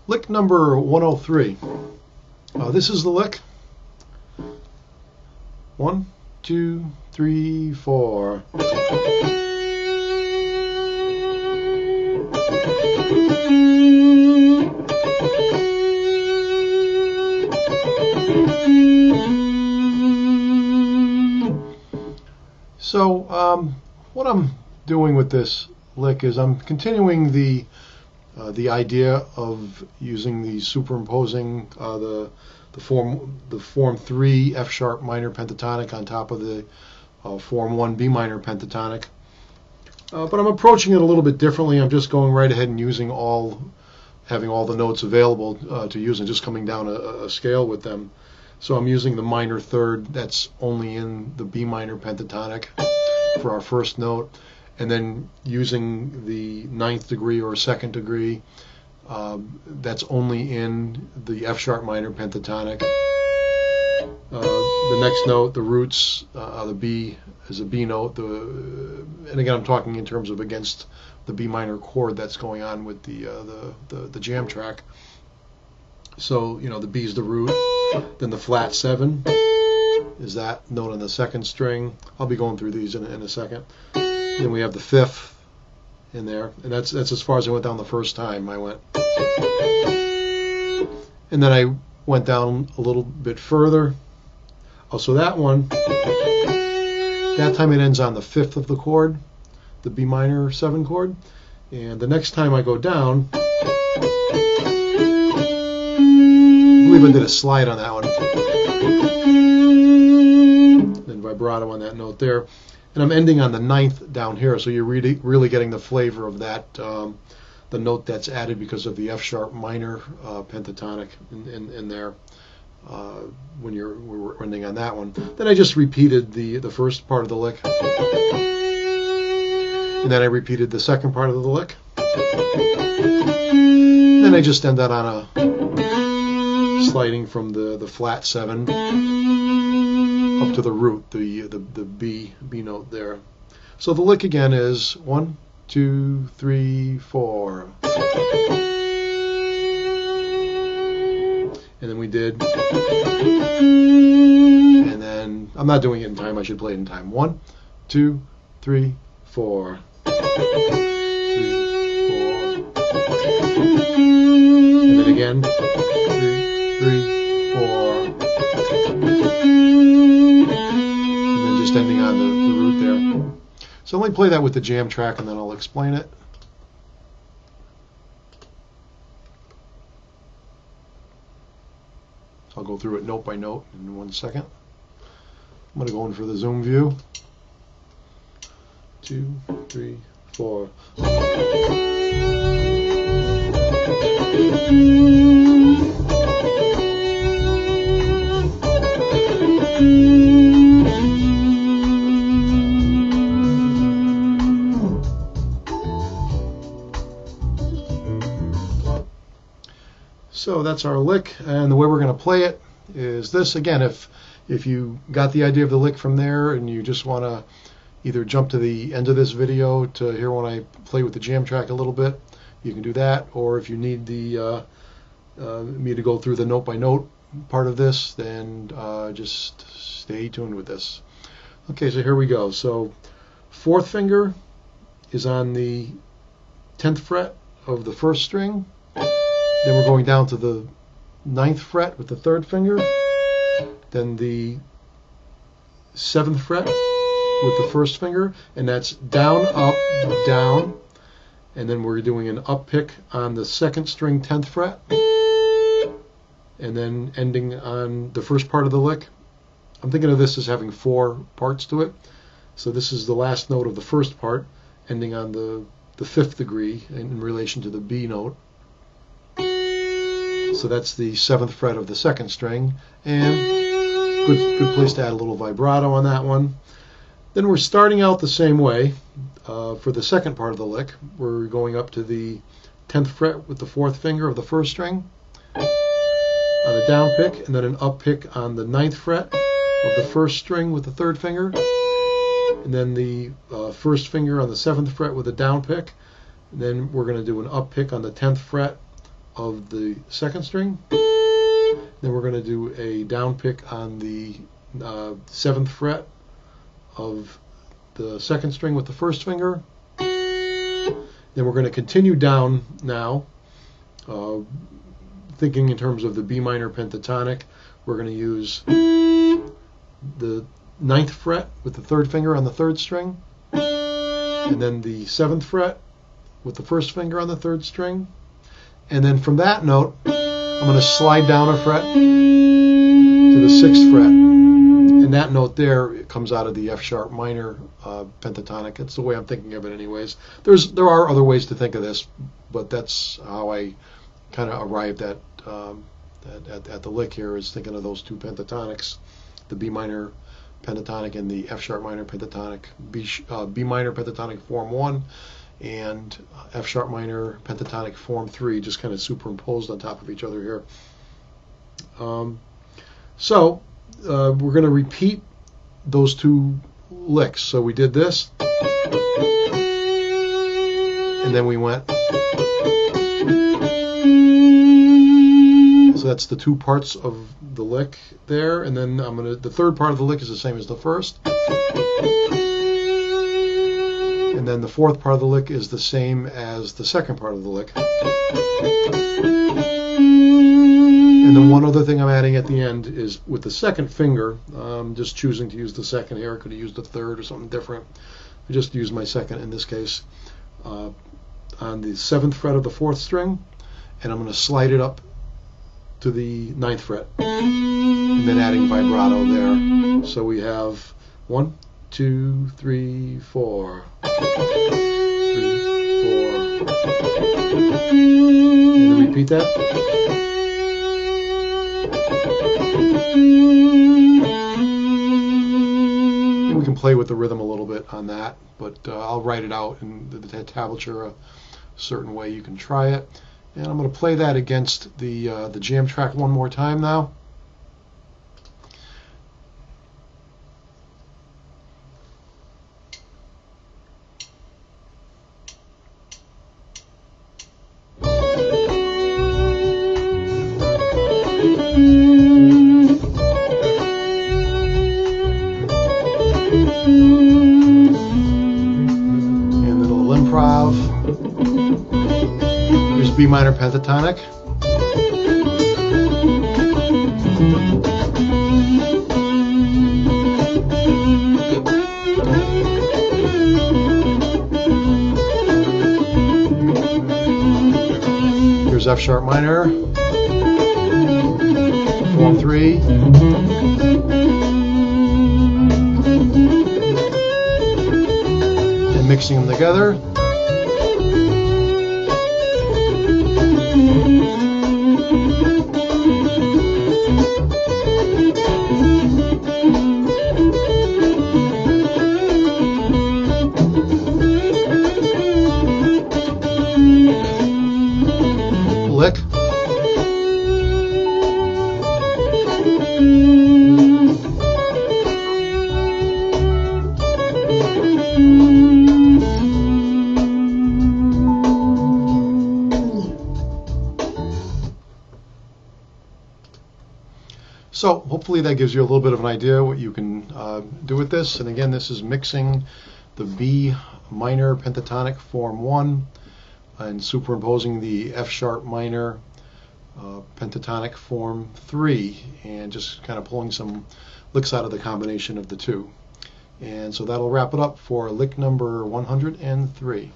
Lick number 103. This is the lick. 1, 2, 3, 4. So what I'm doing with this lick is I'm continuing the idea of using the superimposing the form 3 F sharp minor pentatonic on top of the form 1 B minor pentatonic. But I'm approaching it a little bit differently. I'm just going right ahead and having all the notes available to use and just coming down a scale with them. So I'm using the minor third that's only in the B minor pentatonic for our first note, and then using the 9th degree or 2nd degree that's only in the F sharp minor pentatonic. The next note, the roots, the B is a B note, and again I'm talking in terms of against the B minor chord that's going on with the jam track. So the B is the root, then the flat 7 is that note on the 2nd string. I'll be going through these in a second. Then we have the 5th in there, and that's as far as I went down the first time I went. And then I went down a little bit further. Oh, so that time it ends on the 5th of the chord, the B minor 7 chord. And the next time I go down, I believe I did a slide on that one. Then vibrato on that note there. And I'm ending on the 9th down here, so you're really getting the flavor of that, the note that's added because of the F sharp minor pentatonic in there when we're ending on that one. Then I just repeated the first part of the lick, and then I repeated the second part of the lick. And then I just end that on a sliding from the flat 7 up to the root, the B note there. So the lick again is 1, 2, 3, 4. And then we did, and then I'm not doing it in time, I should play it in time. 1, 2, 3, 4. 3, 4. And then again, 3, 4. Just ending on the root there. So let me play that with the jam track and then I'll explain it. So I'll go through it note by note in 1 second. I'm going to go in for the zoom view. 2, 3, 4. So that's our lick, and the way we're going to play it is this. Again, if you got the idea of the lick from there and you just want to either jump to the end of this video to hear when I play with the jam track a little bit, you can do that. Or if you need me to go through the note by note part of this, then just stay tuned with this. Okay, so here we go. So 4th finger is on the 10th fret of the 1st string. Then we're going down to the 9th fret with the 3rd finger. Then the 7th fret with the 1st finger. And that's down, up, down. And then we're doing an up pick on the 2nd string 10th fret. And then ending on the first part of the lick. I'm thinking of this as having 4 parts to it. So this is the last note of the first part, ending on the 5th degree in relation to the B note. So that's the 7th fret of the 2nd string, and good place to add a little vibrato on that one. Then we're starting out the same way for the second part of the lick. We're going up to the 10th fret with the 4th finger of the 1st string on a down pick, and then an up pick on the 9th fret of the 1st string with the 3rd finger, and then the 1st finger on the 7th fret with a down pick. And then we're going to do an up pick on the 10th fret of the second string. Then we're going to do a down pick on the 7th fret of the second string with the first finger. Then we're going to continue down now, thinking in terms of the B minor pentatonic. We're going to use the 9th fret with the 3rd finger on the 3rd string, and then the 7th fret with the 1st finger on the 3rd string. And then from that note, I'm going to slide down a fret to the 6th fret. And that note there, it comes out of the F sharp minor pentatonic. That's the way I'm thinking of it anyways. There are other ways to think of this, but that's how I kind of arrived at the lick here, is thinking of those two pentatonics, the B minor pentatonic and the F sharp minor pentatonic, B minor pentatonic form 1 and F sharp minor pentatonic form 3, just kind of superimposed on top of each other here. We're going to repeat those two licks. So we did this, and then we went. So that's the two parts of the lick there, and then the third part of the lick is the same as the first. And then the fourth part of the lick is the same as the second part of the lick. And then one other thing I'm adding at the end is with the second finger, just choosing to use the second here. I could have used the third or something different. I just used my second in this case. On the 7th fret of the 4th string, and I'm going to slide it up to the 9th fret, and then adding vibrato there. So we have 1, 2, 3, 4. 3, 4. And then repeat that. And we can play with the rhythm a little bit on that, but I'll write it out in the tablature a certain way. You can try it. And I'm going to play that against the jam track one more time now. And a little improv. Here's B minor pentatonic. Here's F sharp minor, form 3. And mixing them together. Lick. So hopefully that gives you a little bit of an idea what you can do with this. And again, this is mixing the B minor pentatonic form 1 and superimposing the F sharp minor pentatonic form 3, and just kind of pulling some licks out of the combination of the two. And so that'll wrap it up for lick number 103.